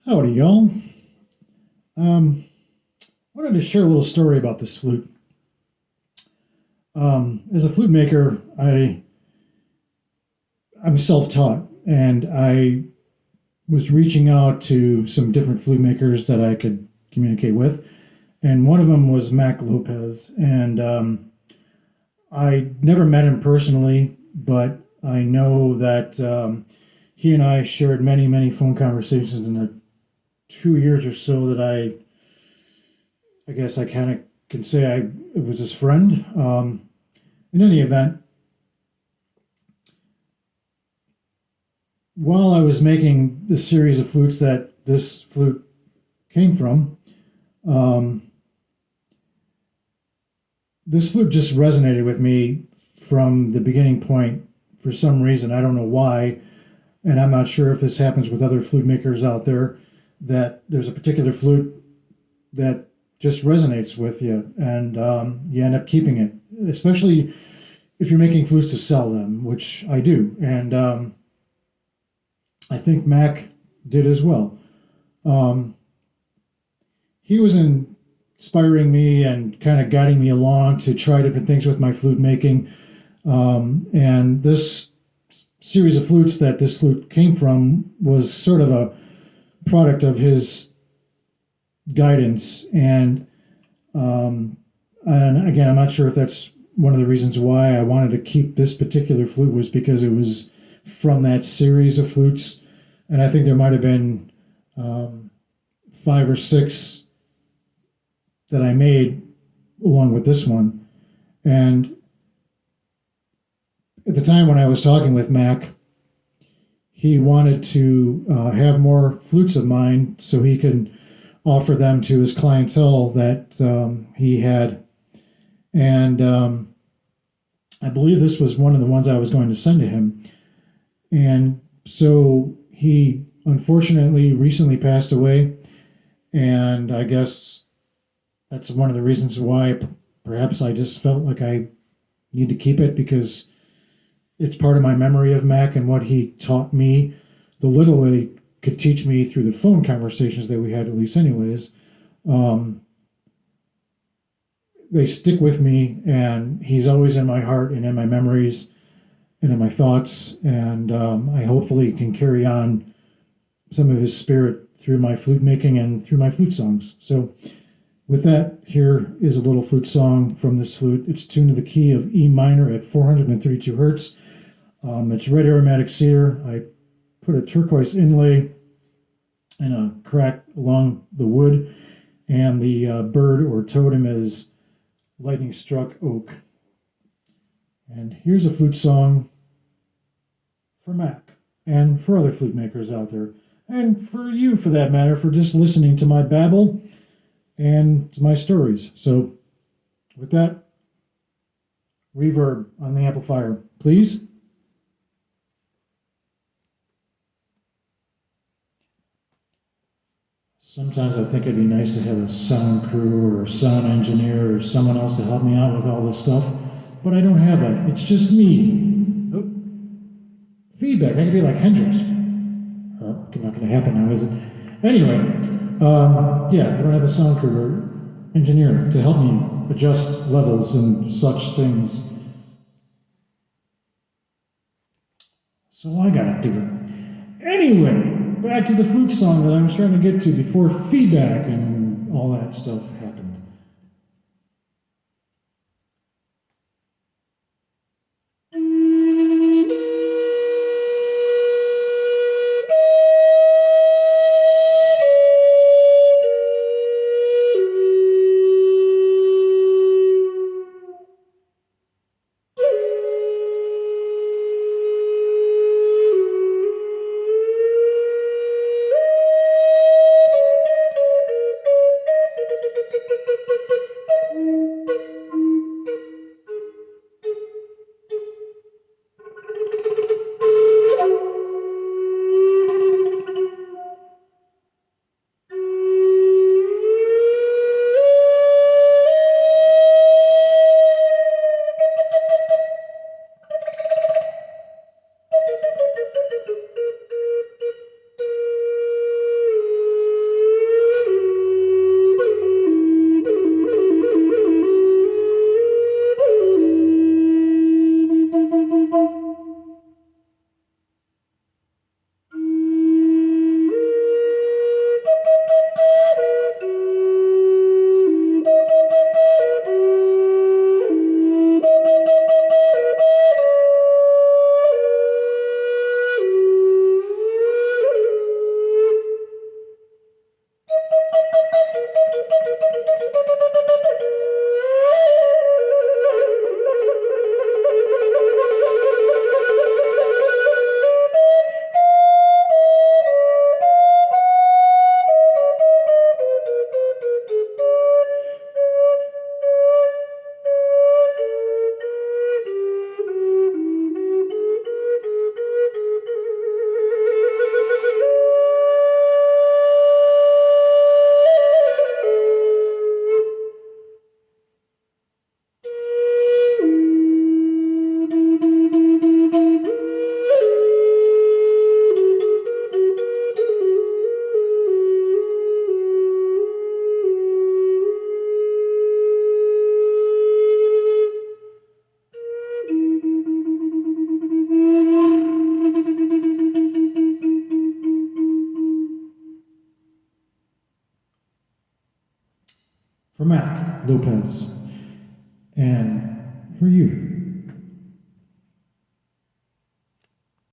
Howdy, y'all. Um, Wanted to share a little story about this flute. As a flute maker, I'm self-taught, and I was reaching out to some different flute makers that I could communicate with, and one of them was Mac Lopez, and I never met him personally, but I know that he and I shared many, many phone conversations in the 2 years or so that I guess I kind of can say it was his friend. In any event, while I was making the series of flutes that this flute came from, um, this flute just resonated with me from the beginning point for some reason. I don't know why, and I'm not sure if this happens with other flute makers out there, that there's a particular flute that just resonates with you, and you end up keeping it, especially if you're making flutes to sell them, which I do. And I think Mac did as well. Um, he was inspiring me and kind of guiding me along to try different things with my flute making. And this series of flutes that this flute came from was sort of a product of his guidance. And again, I'm not sure if that's one of the reasons why I wanted to keep this particular flute was because it was from that series of flutes. And I think there might have been um, five or six that I made along with this one. And at the time when I was talking with Mac, he wanted to have more flutes of mine so he could offer them to his clientele that he had. And I believe this was one of the ones I was going to send to him. And so he unfortunately recently passed away. And I guess that's one of the reasons why perhaps I just felt like I need to keep it because it's part of my memory of Mac and what he taught me, the little that he could teach me through the phone conversations that we had, at least, anyways. Um, they stick with me, and he's always in my heart and in my memories and in my thoughts. And I hopefully can carry on some of his spirit through my flute making and through my flute songs. So, with that, here is a little flute song from this flute. It's tuned to the key of E minor at 432 hertz. It's red aromatic cedar. I put a turquoise inlay and a crack along the wood, and the bird or totem is lightning struck oak. And here's a flute song for Mac and for other flute makers out there, and for you for that matter, for just listening to my babble and to my stories. So, with that, reverb on the amplifier, please. Sometimes I think it'd be nice to have a sound crew or a sound engineer or someone else to help me out with all this stuff, but I don't have that. It's just me. Oh, feedback. I could be like Hendrix. Oh, not going to happen now, is it? Anyway, yeah, I don't have a sound crew or engineer to help me adjust levels and such things. So I gotta do it. Anyway, back to the flute song that I was trying to get to before feedback and all that stuff happened. for Mac Lopez, and for you.